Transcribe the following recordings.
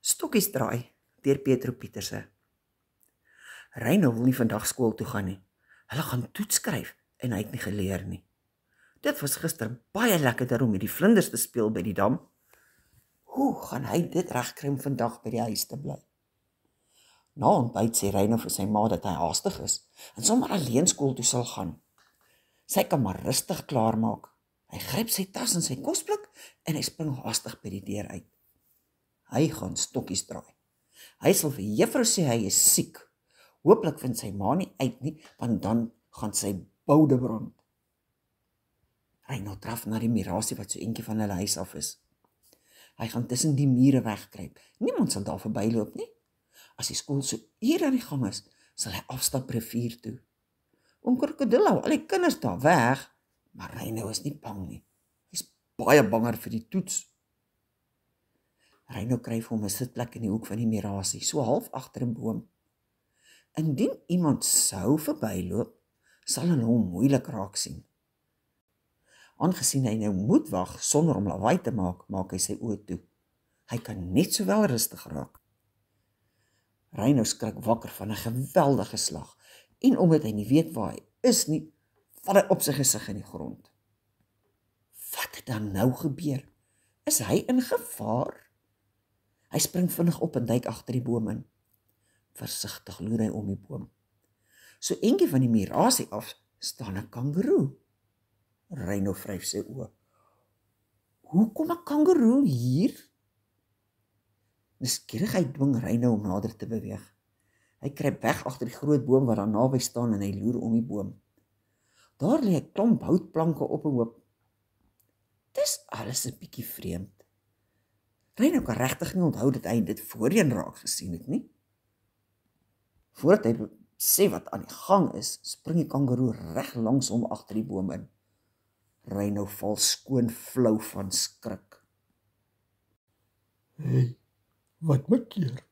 Stokkies draai deur Petro Pieterse. Reino wil nie vandag skool toe gaan nie. Hulle gaan toets skryf en hy het nie geleer nie. Dit was gister baie lekkerder om met die vlinders te speel by die dam. Hoe gaan hy dit regkry om vandag by die huis te bly? Na ontbyt sê Reino vir sy ma dat hy haastig is en sommer alleen skool toe sal gaan. Sy kan maar rustig klaarmaak. Hy gryp sy tas en sy kosblik en hy spring haastig by die deur uit. Hy gaan stokkies draai. Hy sal vir juffrou sê hy is siek. Hooplik vind sy ma nie uit nie, want dan gaan sy boude brand. Reino draf na die mirasie wat so eentjie van hulle huis af is. Hy gaan tussen die mure wegkruip. Niemand sal daar verbyloop nie. As die skool so uur aan die gang is, sal hy afstap rivier toe. Oom Krokodil hou al die kinders daar weg, maar Reino is nie bang nie. Hy's baie banger vir die toets. Reino kry vir hom 'n sitplek in die hoek van die mirasie, so half agter 'n boom. Indien iemand sou verbyloop, sal hulle hom moeilik raak sien. Aangesien hy nou moet wag sonder om lawaai te maak, maak hy sy oë toe. Hy kan net sowel rustig raak. Reino skrik wakker van 'n geweldige slag, en omdat hy nie weet waar hy is nie, val hy op sy gesig in die grond. Wat het dan nou gebeur? Is hy in gevaar? Hy spring vinnig op en duik agter die boom in. Versigtig loer hy om die boom. So eentjie van die mirasie af staan 'n kangeroe. Reino vryf sy oë. Hoe kom 'n kangeroe hier? Nuuskierigheid dwing Reino om nader te beweeg. Hy kruip weg agter die groot boom wat daar naby staan en hy loer om die boom. Daar lê 'n klomp houtplanke op 'n hoop. Dis alles 'n bietjie vreemd. Reino kan regtig nie onthou dat hy dit voorheen raak gesien het nie. Voordat hy sê wat aan die gang is, spring die kangeroe reg langs hom agter die boom in. Reino val skoon flou van skrik. Hey, wat maak keer?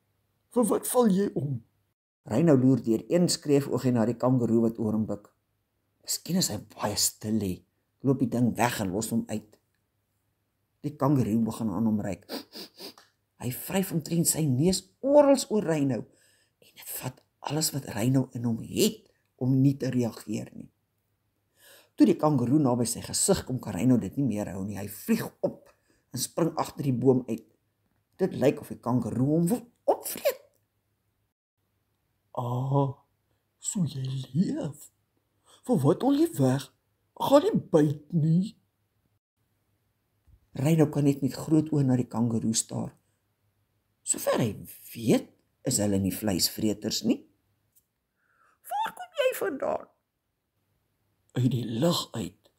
Vir wat val jy om? Reino loer deur een skreefoogie na die kangeroe wat oor hom buik. Miskien is hy baie stil lê. Loop die ding weg en los hom uit. Die kangeroe begin aan hom ruik. Hy vryf omtrent sy neus oral oor Reino en dit vat alles wat Reino in hom het om nie te reageer nie. Toe die kangeroe naby sy gesig kom, kan Reino dit nie meer hou nie. Hy vlieg op en spring agter die boom uit. Dit lyk of die kangeroe hom wil opvreet. So jy leef. Vir wat al jy weg? Gaan nie byt nie. Reino kan net met groot oë na die kangeroe staar. Sover hy weet, is hulle nie vleisvreters nie. Waar kom jy vandaan? Uit die lug uit.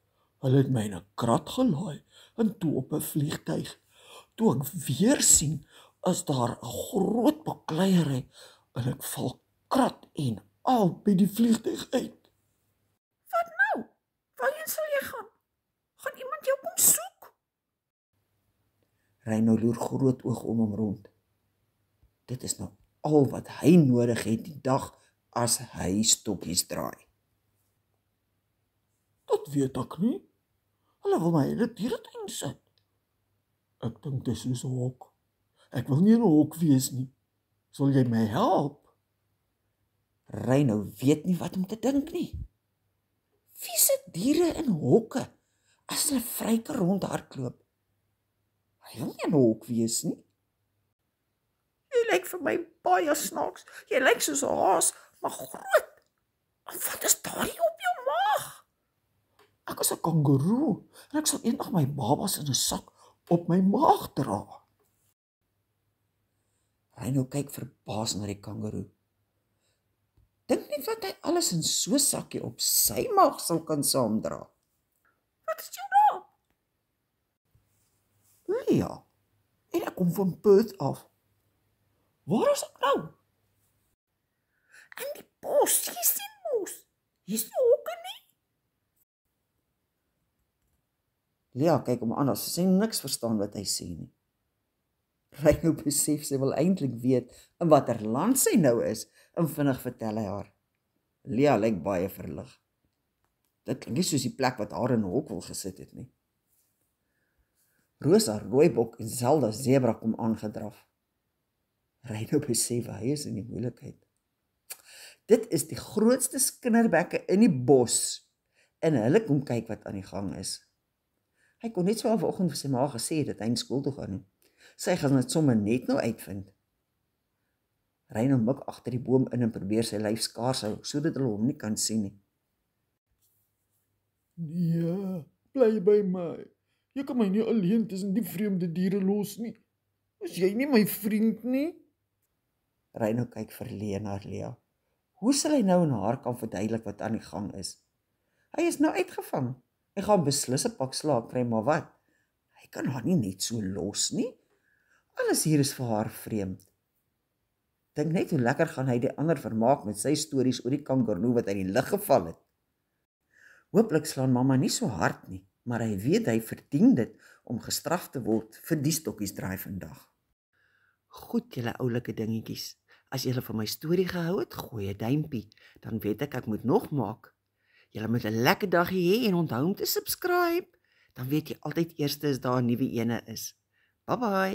Hulle het my in 'n krat gelaai en toe op 'n vliegtyg. Toe ek weer sien, is daar 'n groot bakleierery en ek val krat en al by die vliegtyg uit. Wat nou? Waarheen sal jy gaan? Gaan iemand jou kom soek? Reino loer groot oog om hom rond. Dit is nou al wat hy nodig het die dag as hy stokkies draai. Dat weet ek nie. Hulle wil my in 'n dieretuin sit. Ek dink dis soos 'n hok. Ek wil nie in 'n hok wees nie. Sal jy my help? Reino weet nie wat om te dink nie. Wie sit diere in hokke as hulle vryke rondhardloop? Hy wil nie in 'n hok wees nie. Jy lyk vir my baie snaaks. Jy lyk soos 'n haas, maar groot. En wat is daardie op jou maag? Ek is 'n kangeroe en ek sal eendag my babas in 'n sak op my maag dra. Reino kyk verbaas na die kangeroe. Dink nie wat hy alles in so 'n sakkie op sy maag sal kan saamdra. Wat is jou naam? Lia, en ek kom van Perth af. Waar is ek nou? In die bos, jy sien mos. Hier's nie hokke nie. Lia kyk hom aan asof sy niks verstaan wat hy sê nie. Reino besef sy wil eintlik weet in watter land sy nou is en vinnig vertel hy haar. Lia lyk baie verlig. Dit klink nie soos die plek wat haar in 'n hok wil gesit het nie. Rosa rooibok en Zelda zebra kom aangedraf. Reino besef hy is in die moeilikheid. Dit is die grootste skinderbekke in die bos en hulle kom kyk wat aan die gang is. Hy kon net so al vanoggend vir sy ma gesê dat hy in skool toe gaan nie. Sy gaan dit sommer net nou uitvind. Reino mik agter die boom in en probeer sy lyf skaars hou sodat hulle hom nie kan sien nie. Nee, bly by my. Jy kan my nie alleen tussen die vreemde diere los nie. Is jy nie my vriend nie? Reino kyk verleen na Lea. Hoe sal hy nou aan haar kan verduidelik wat aan die gang is? Hy is nou uitgevang. Hy gaan beslis 'n pak slaag kry, maar wat? Hy kan haar nie net so los nie. Alles hier is vir haar vreemd. Dink net hoe lekker gaan hy die ander vermaak met sy stories oor die kangaroo wat uit die lug geval het. Hooplik slaan mamma nie so hard nie, maar hy weet hy verdien dit om gestraf te word vir die stokkies draai vandag. Goed, julle oulike dingetjies. As julle van my storie gehou het, gooi 'n duimpie, dan weet ek moet nog maak. Julle moet 'n lekker dagie hê en onthou om te subscribe, dan weet jy altyd eers as daar 'n nuwe ene is. Bye bye.